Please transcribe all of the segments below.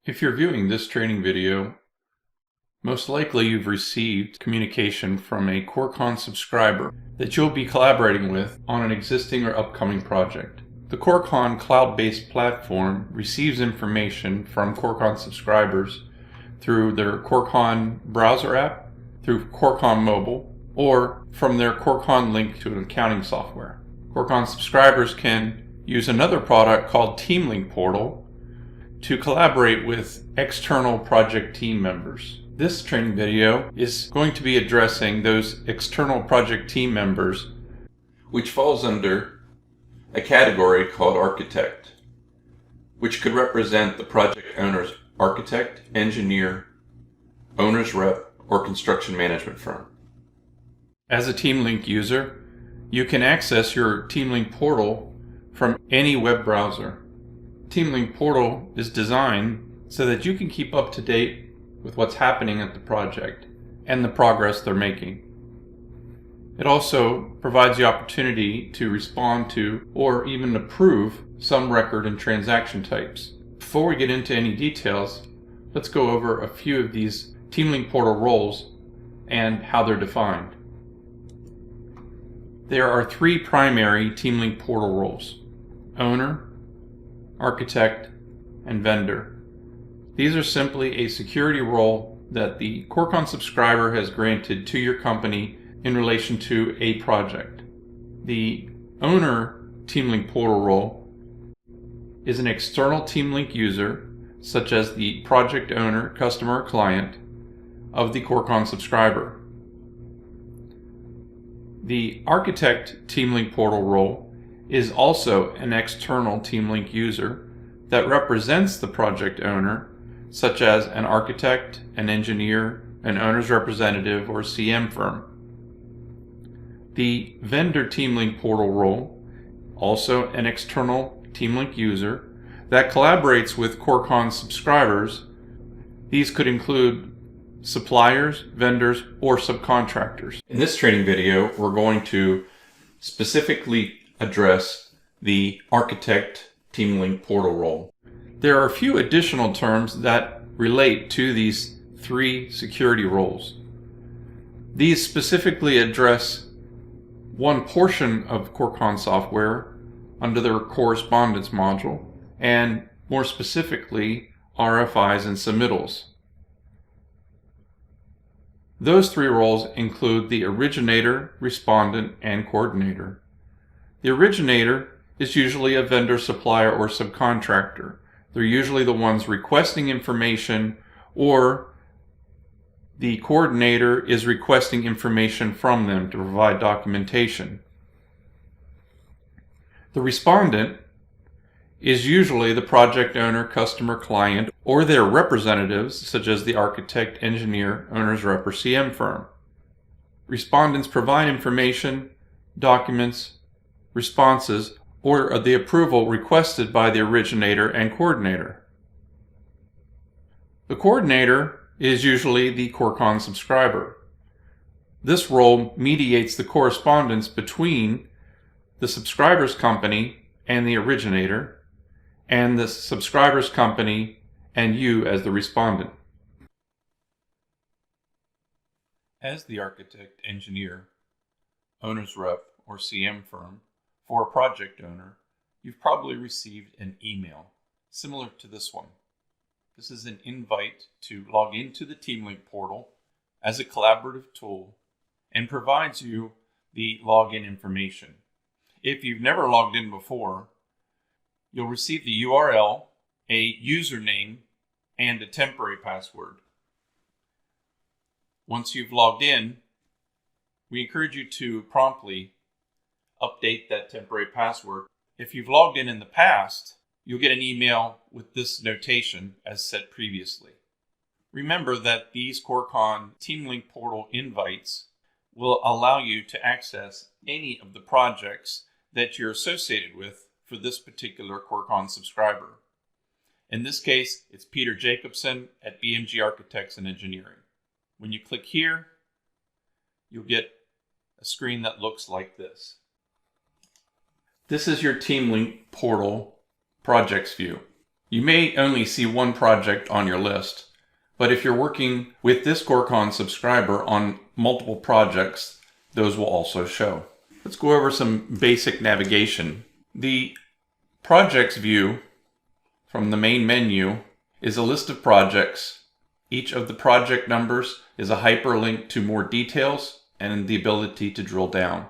If you're viewing this training video, most likely you've received communication from a Corecon subscriber that you'll be collaborating with on an existing or upcoming project. The Corecon cloud-based platform receives information from Corecon subscribers through their Corecon browser app, through Corecon mobile, or from their Corecon link to an accounting software. Corecon subscribers can use another product called TeamLink portal to collaborate with external project team members. This training video is going to be addressing those external project team members, which falls under a category called architect, which could represent the project owner's architect, engineer, owner's rep, or construction management firm. As a TeamLink user, you can access your TeamLink portal from any web browser. TeamLink portal is designed so that you can keep up to date with what's happening at the project and the progress they're making. It also provides the opportunity to respond to or even approve some record and transaction types. Before we get into any details, let's go over a few of these TeamLink portal roles and how they're defined. There are three primary TeamLink portal roles: owner, architect, and vendor. These are simply a security role that the Corecon subscriber has granted to your company in relation to a project. The owner TeamLink portal role is an external TeamLink user, such as the project owner, customer, or client of the Corecon subscriber. The architect TeamLink portal role is also an external TeamLink user that represents the project owner, such as an architect, an engineer, an owner's representative, or CM firm. The vendor TeamLink portal role, also an external TeamLink user that collaborates with Corecon subscribers. These could include suppliers, vendors, or subcontractors. In this training video, we're going to specifically address the architect TeamLink portal role. There are a few additional terms that relate to these three security roles. These specifically address one portion of Corecon software under their correspondence module, and more specifically, RFIs and submittals. Those three roles include the originator, respondent, and coordinator. The originator is usually a vendor, supplier, or subcontractor. They're usually the ones requesting information, or the coordinator is requesting information from them to provide documentation. The respondent is usually the project owner, customer, client, or their representatives, such as the architect, engineer, owner's rep, or CM firm. Respondents provide information, documents, responses, or the approval requested by the originator and coordinator. The coordinator is usually the Corecon subscriber. This role mediates the correspondence between the subscriber's company and the originator, and the subscriber's company and you as the respondent. As the architect, engineer, owner's rep, or CM firm for a project owner, you've probably received an email similar to this one. This is an invite to log into the TeamLink portal as a collaborative tool and provides you the login information. If you've never logged in before, you'll receive the URL, a username, and a temporary password. Once you've logged in, we encourage you to promptly update that temporary password. If you've logged in the past, you'll get an email with this notation as said previously. Remember that these Corecon TeamLink portal invites will allow you to access any of the projects that you're associated with for this particular Corecon subscriber. In this case, it's Peter Jacobson at BMG Architects and Engineering. When you click here, you'll get a screen that looks like this. This is your TeamLink portal projects view. You may only see one project on your list, but if you're working with this Corecon subscriber on multiple projects, those will also show. Let's go over some basic navigation. The Projects view from the main menu is a list of projects. Each of the project numbers is a hyperlink to more details and the ability to drill down.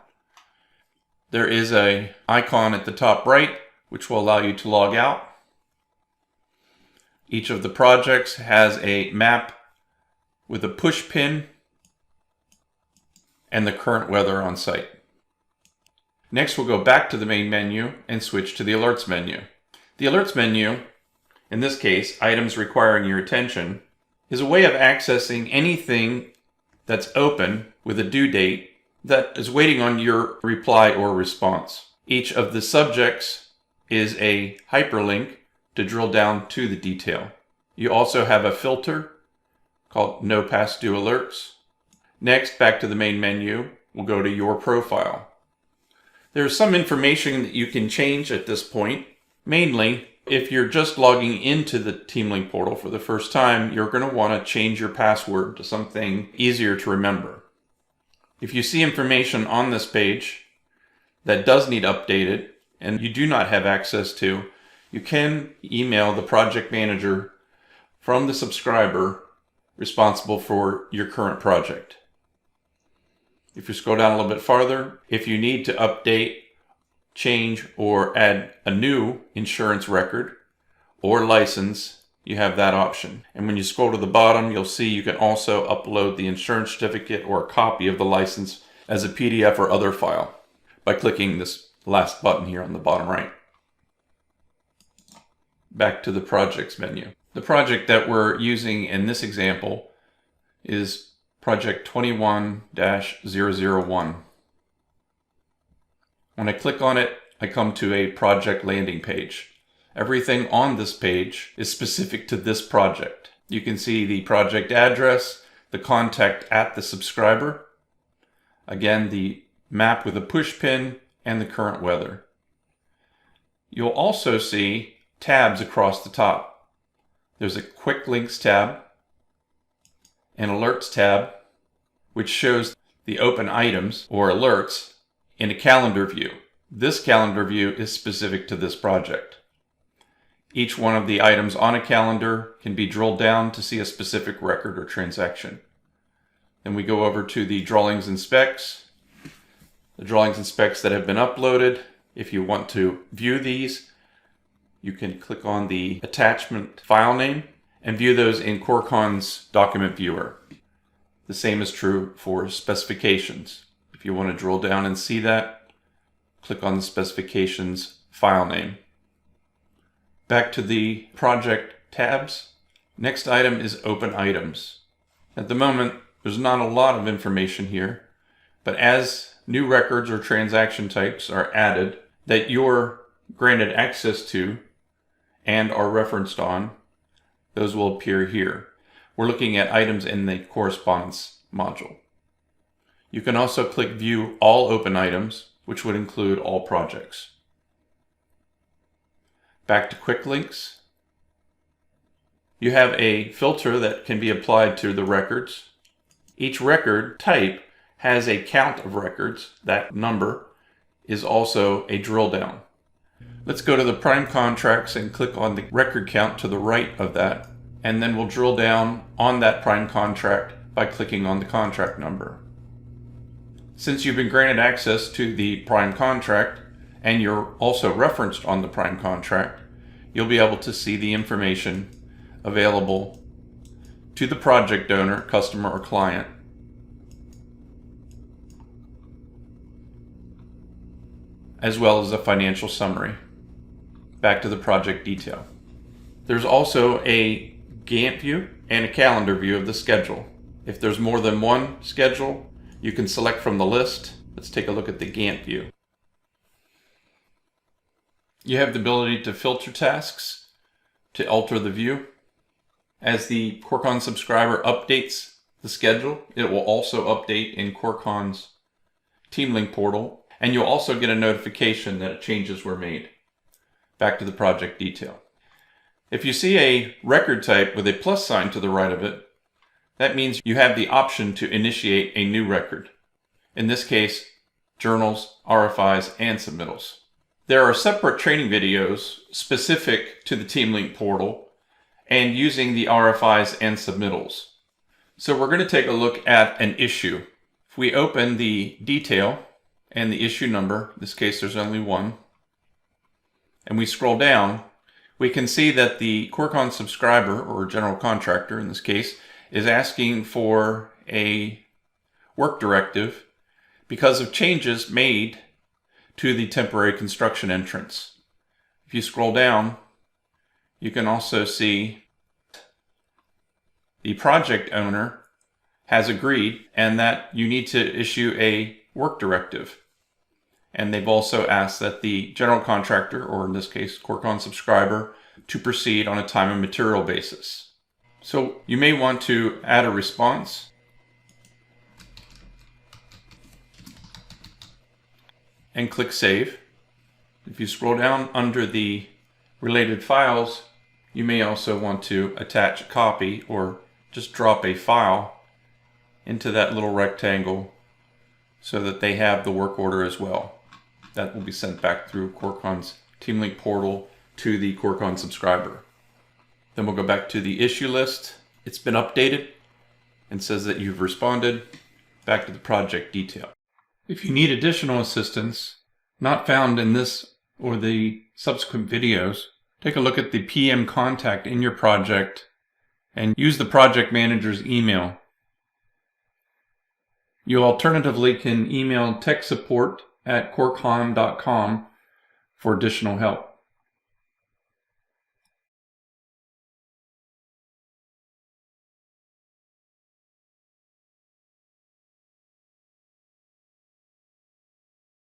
There is an icon at the top right, which will allow you to log out. Each of the projects has a map with a push pin and the current weather on site. Next, we'll go back to the main menu and switch to the Alerts menu. The Alerts menu, in this case, items requiring your attention, is a way of accessing anything that's open with a due date that is waiting on your reply or response. Each of the subjects is a hyperlink to drill down to the detail. You also have a filter called No Past Due Alerts. Next, back to the main menu, we'll go to Your Profile. There's some information that you can change at this point. Mainly, if you're just logging into the TeamLink portal for the first time, you're going to want to change your password to something easier to remember. If you see information on this page that does need updated and you do not have access to, you can email the project manager from the subscriber responsible for your current project. If you scroll down a little bit farther, if you need to update, change, or add a new insurance record or license, you have that option. And when you scroll to the bottom, you'll see you can also upload the insurance certificate or a copy of the license as a PDF or other file by clicking this last button here on the bottom right. Back to the Projects menu. The project that we're using in this example is Project 21-001. When I click on it, I come to a project landing page. Everything on this page is specific to this project. You can see the project address, the contact at the subscriber, again, the map with a push pin, and the current weather. You'll also see tabs across the top. There's a Quick Links tab, an Alerts tab, which shows the open items or alerts in a calendar view. This calendar view is specific to this project. Each one of the items on a calendar can be drilled down to see a specific record or transaction. Then we go over to the drawings and specs. The drawings and specs that have been uploaded. If you want to view these, you can click on the attachment file name and view those in Corecon's document viewer. The same is true for specifications. If you want to drill down and see that, click on the specifications file name. Back to the project tabs. Next item is open items. At the moment, there's not a lot of information here, but as new records or transaction types are added that you're granted access to and are referenced on, those will appear here. We're looking at items in the correspondence module. You can also click View All Open Items, which would include all projects. Back to Quick Links. You have a filter that can be applied to the records. Each record type has a count of records. That number is also a drill down. Let's go to the prime contracts and click on the record count to the right of that, and then we'll drill down on that prime contract by clicking on the contract number. Since you've been granted access to the prime contract and you're also referenced on the prime contract, you'll be able to see the information available to the project owner, customer, or client, as well as a financial summary. Back to the project detail. There's also a Gantt view and a calendar view of the schedule. If there's more than one schedule, you can select from the list. Let's take a look at the Gantt view. You have the ability to filter tasks, to alter the view. As the Corecon subscriber updates the schedule, it will also update in Corecon's TeamLink portal, and you'll also get a notification that changes were made. Back to the project detail. If you see a record type with a plus sign to the right of it, that means you have the option to initiate a new record. In this case, journals, RFIs, and submittals. There are separate training videos specific to the TeamLink portal and using the RFIs and submittals. So we're going to take a look at an issue. If we open the detail and the issue number, in this case there's only one, and we scroll down, we can see that the Corecon subscriber, or general contractor in this case, is asking for a work directive because of changes made to the temporary construction entrance. If you scroll down, you can also see the project owner has agreed and that you need to issue a work directive. And they've also asked that the general contractor, or in this case, Corecon subscriber, to proceed on a time and material basis. So you may want to add a response and click Save. If you scroll down under the related files, you may also want to attach a copy or just drop a file into that little rectangle so that they have the work order as well. That will be sent back through Corecon's TeamLink portal to the Corecon subscriber. Then we'll go back to the issue list. It's been updated and says that you've responded. Back to the project detail. If you need additional assistance not found in this or the subsequent videos, take a look at the PM contact in your project and use the project manager's email. You alternatively can email techsupport@corecon.com for additional help.